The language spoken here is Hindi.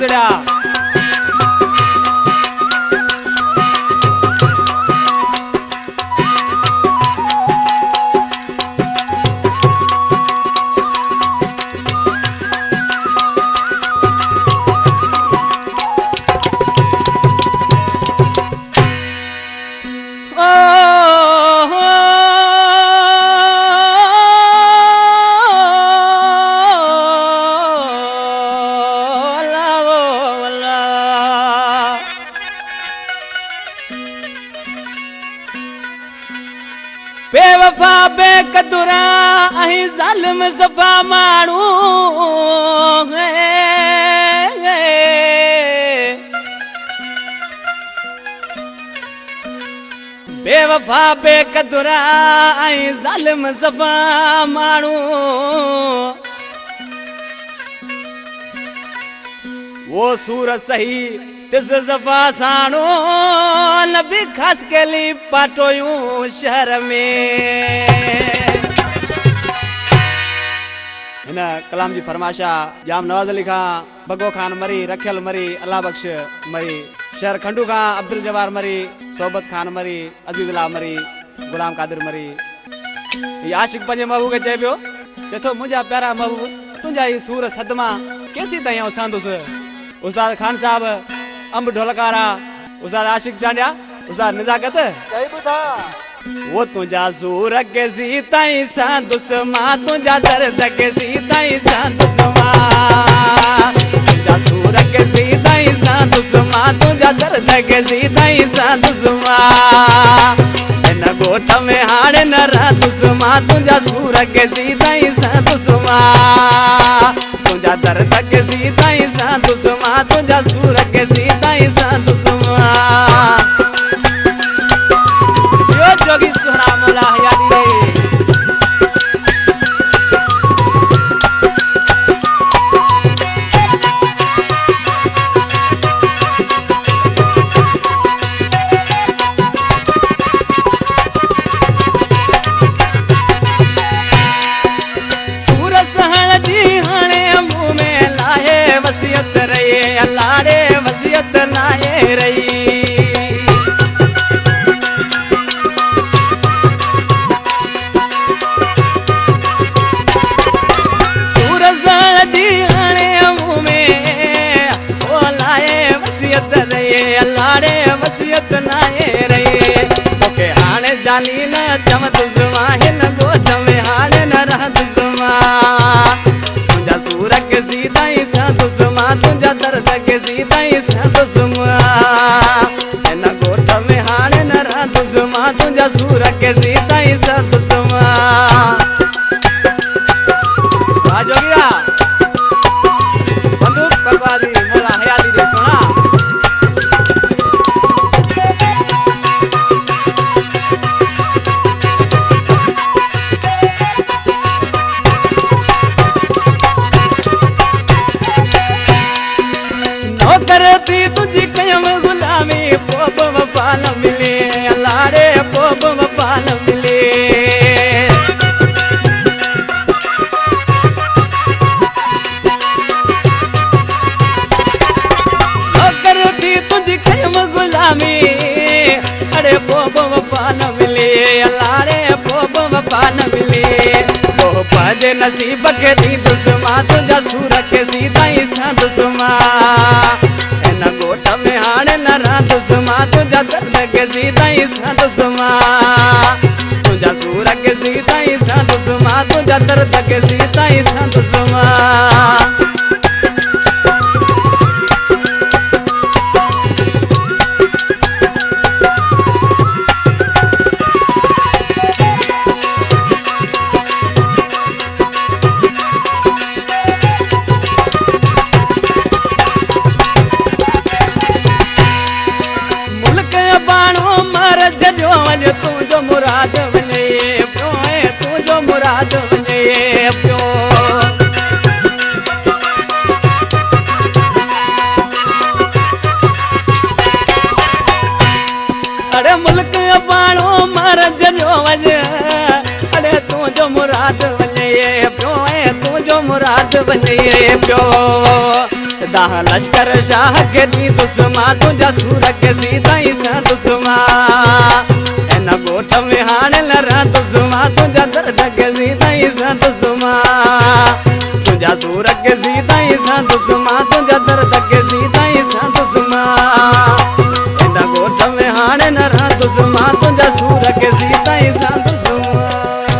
जोड़ा बेवफा बेकदुरा अही जालिम सफा मानू बेवफा बेकदुरा अही जालिम सफा मानू वो सूर सही तिस जफा साणो नबी खास के लिए पाटो यूं शहर में हिना कलाम जी फरमाशा जाम नवाज अली खां बगो खान मरी रखियल मरी अल्लाह बख्श मरी शहर खंडू खां अब्दुल जवार मरी सोबत खान मरी अजीजुल्लाह मरी गुलाम कादिर मरी ये आशिक पंजे महबूब के चए पियो चथो मुंहिंजा प्यारा महबूब तुंहिंजा ही सूर सदमा कैसी ताईं सांदुस उस्ताद खान साहब अंब ढोलकारा उस्ताद आशिक चांडिया उस्ताद निजाकत वो तुझा सूर के सीताई सांदुस मां तुझा दर्द के सीताई सांदुस मां तुझा सूर के सीताई सांदुस मां तुझा दर्द के सीताई सांदुस मां न गोठ में हाड़े न रातुस मां तुझा सूर के सीताई सांदुस मां तुझा दर्द के सीताई सांदुस मां तुझा सूर के सीताई सांदुस मां जो जोगी सुहरा मौला यादी रे लाड़े वसियत नाहे रही सूरज जी हाणे मुँह में ओ लाए वसियत रही लाड़े वसियत नाहे रही तोखे हाणे जानी न चमत जुमा हिन गोठ में हाणे न रहत जुमा तुंहिंजा सूर के सीताई सांदुस मां तुंहिंजा दर्द के सीताई सांदुस मां हिन गोठ में हाणे न रहंदुस मां तुंहिंजा सूर के सीताई सांदुस मां वाह जोगिया बंदूक पकवादी मोला हयाती रे सोना करती तुझी कयम गुलामी पोप वफा न मिले लाड़े पोप वफा न मिले करती तुझी कयम गुलामी अरे पोप वफा न मिले लाड़े पोप वफा न मिले वो पाजे नसीब के दी दुश्मा तुझा सूर के सीताई सांदुस मां न गोठ में हाणे न रातुस मां तुझा दर्द के सीताई सांदुस मां तुझा सूर के सीताई सांदुस मां तुझा दर्द के सीताई सांदुस मां तू जो मुराद वने प्यो तू जो मुराद वने प्यो अरे मुल्क बाणो मर जनो वने अरे तू जो मुराद वने प्यो तू जो मुराद वने प्यो दाह लश्कर शाह के दी दुश्मा तुझा सूर के सीधा ही सा दुश्मा एन गोठ में हाने लरा दुश्मा तुझा दर्द के सीधा ही सा दुश्मा तुझा सूर के सीधा ही सा दुश्मा तुझा दर्द